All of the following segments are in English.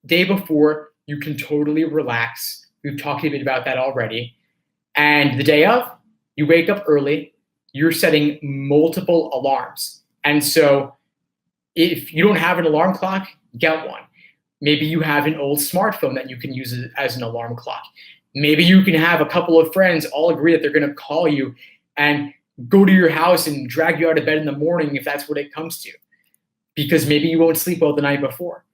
day before, you can totally relax. We've talked a bit about that already. And the day of, you wake up early, you're setting multiple alarms. And so if you don't have an alarm clock, get one. Maybe you have an old smartphone that you can use as an alarm clock. Maybe you can have a couple of friends all agree that they're going to call you and go to your house and drag you out of bed in the morning if that's what it comes to, because maybe you won't sleep well the night before.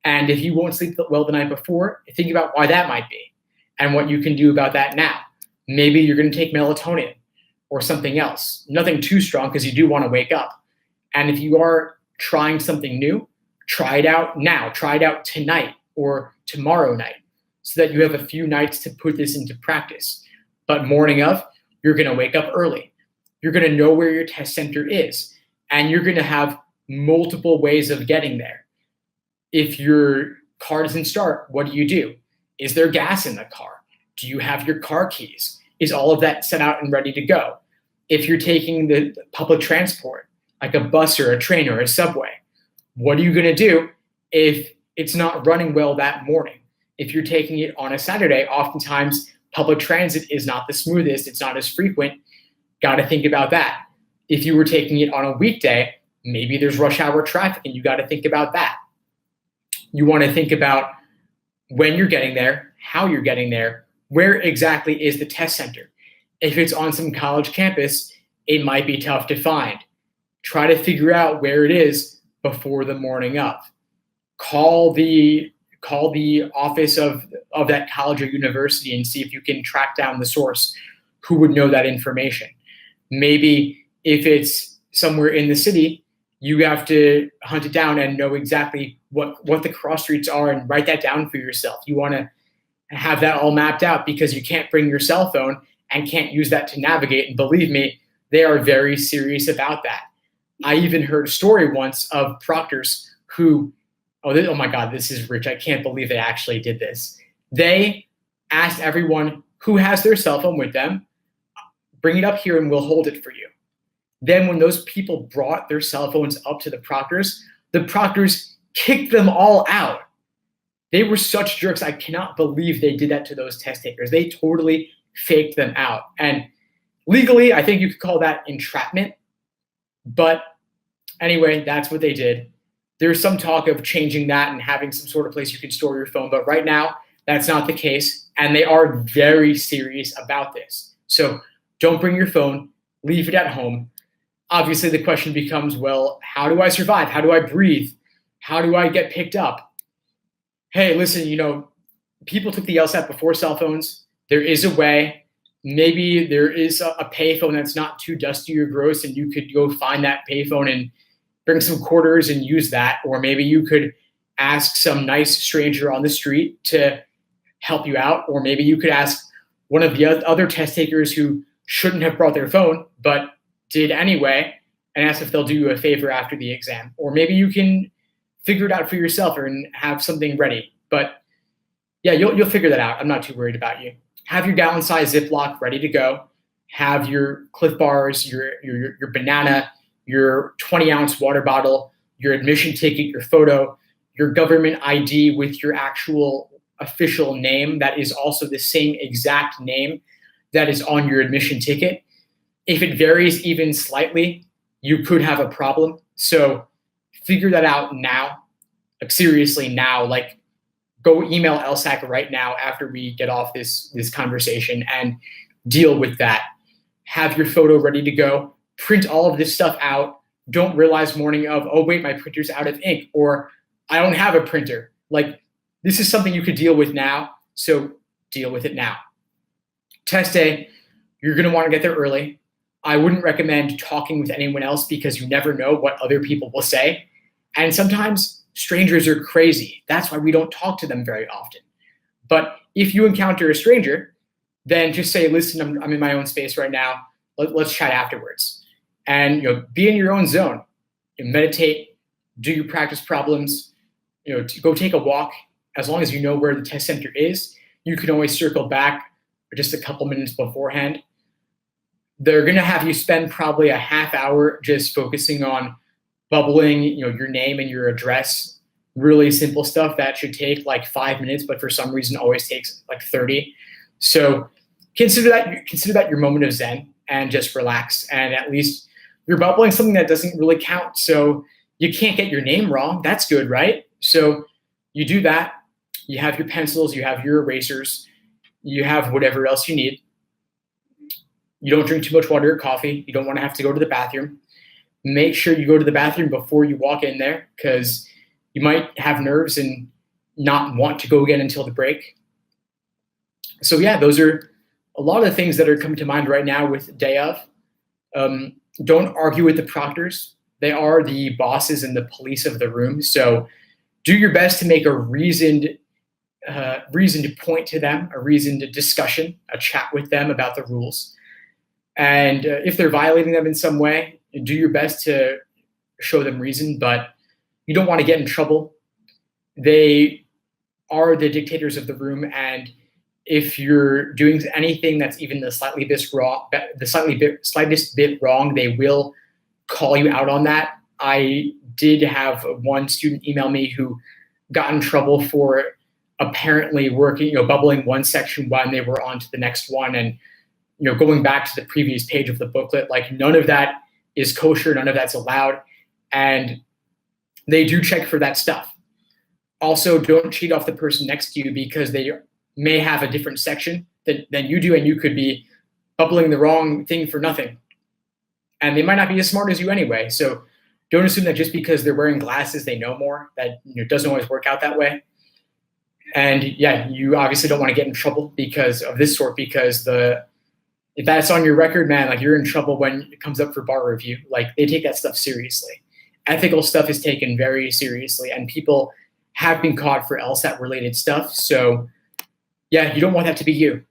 And if you won't sleep well the night before, think about why that might be and what you can do about that now. Maybe you're going to take melatonin or something else. Nothing too strong because you do want to wake up. And if you are trying something new, try it out now. Try it out tonight or tomorrow night so that you have a few nights to put this into practice. But morning of, you're going to wake up early. You're going to know where your test center is, and you're going to have multiple ways of getting there. If your car doesn't start, what do? Is there gas in the car? Do you have your car keys? Is all of that set out and ready to go? If you're taking the public transport, like a bus or a train or a subway, what are you going to do if it's not running well that morning? If you're taking it on a Saturday, oftentimes public transit is not the smoothest, it's not as frequent. Got to think about that. If you were taking it on a weekday, maybe there's rush hour traffic and you got to think about that. You want to think about when you're getting there, how you're getting there, where exactly is the test center. If it's on some college campus, it might be tough to find. Try to figure out where it is before the morning of. Call the office of that college or university and see if you can track down the source who would know that information. Maybe if it's somewhere in the city, you have to hunt it down and know exactly what the cross streets are and write that down for yourself. You want to have that all mapped out because you can't bring your cell phone and can't use that to navigate. And believe me, they are very serious about that. I even heard a story once of proctors who, oh my God, this is rich. I can't believe they actually did this. They asked everyone who has their cell phone with them, bring it up here and we'll hold it for you. Then when those people brought their cell phones up to the proctors kicked them all out. They were such jerks. I cannot believe they did that to those test takers. They totally faked them out. And legally, I think you could call that entrapment. But anyway, that's what they did. There's some talk of changing that and having some sort of place you can store your phone. But right now, that's not the case. And they are very serious about this. So don't bring your phone. Leave it at home. Obviously, the question becomes, well, how do I survive? How do I breathe? How do I get picked up? Hey, listen, people took the LSAT before cell phones. There is a way. Maybe there is a payphone that's not too dusty or gross, and you could go find that payphone and bring some quarters and use that. Or maybe you could ask some nice stranger on the street to help you out. Or maybe you could ask one of the other test takers who shouldn't have brought their phone, but did anyway, and ask if they'll do you a favor after the exam. Or maybe you can figure it out for yourself and have something ready. But yeah, you'll figure that out. I'm not too worried about you. Have your gallon-size Ziploc ready to go. Have your Cliff Bars, your banana, your 20-ounce water bottle, your admission ticket, your photo, your government ID with your actual official name that is also the same exact name that is on your admission ticket. If it varies even slightly, you could have a problem. So figure that out now, like seriously now, like go email LSAC right now after we get off this conversation and deal with that. Have your photo ready to go. Print all of this stuff out. Don't realize morning of, oh wait, my printer's out of ink, or I don't have a printer. Like, this is something you could deal with now, so deal with it now. Test day, you're gonna wanna get there early. I wouldn't recommend talking with anyone else because you never know what other people will say. And sometimes strangers are crazy. That's why we don't talk to them very often. But if you encounter a stranger, then just say, listen, I'm in my own space right now. Let's chat afterwards. And be in your own zone. Meditate, do your practice problems, go take a walk. As long as you know where the test center is, you can always circle back just a couple minutes beforehand. They're going to have you spend probably a half hour just focusing on bubbling, your name and your address really simple stuff that should take like 5 minutes, but for some reason always takes like 30. So consider that your moment of zen and just relax. And at least you're bubbling something that doesn't really count. So you can't get your name wrong. That's good, right? So you do that. You have your pencils, you have your erasers, you have whatever else you need. You don't drink too much water or coffee. You don't want to have to go to the bathroom. Make sure you go to the bathroom before you walk in there, because you might have nerves and not want to go again until the break. So yeah, those are a lot of the things that are coming to mind right now with day of. Don't argue with the proctors. They are the bosses and the police of the room. So do your best to make a reasoned point to them, a reasoned discussion, a chat with them about the rules. And if they're violating them in some way, do your best to show them reason, but you don't want to get in trouble. They are the dictators of the room, and if you're doing anything that's even the slightest bit wrong, they will call you out on that. I did have one student email me who got in trouble for apparently bubbling one section when they were on to the next one, and going back to the previous page of the booklet. Like, none of that is kosher, none of that's allowed, and they do check for that stuff. Also, don't cheat off the person next to you, because they may have a different section than you do, and you could be bubbling the wrong thing for nothing. And they might not be as smart as you anyway. So don't assume that just because they're wearing glasses, they know more. That doesn't always work out that way. And yeah, you obviously don't want to get in trouble because of this sort, because if that's on your record, man, like, you're in trouble when it comes up for bar review. Like, they take that stuff seriously. Ethical stuff is taken very seriously, and people have been caught for LSAT related stuff. So yeah, you don't want that to be you.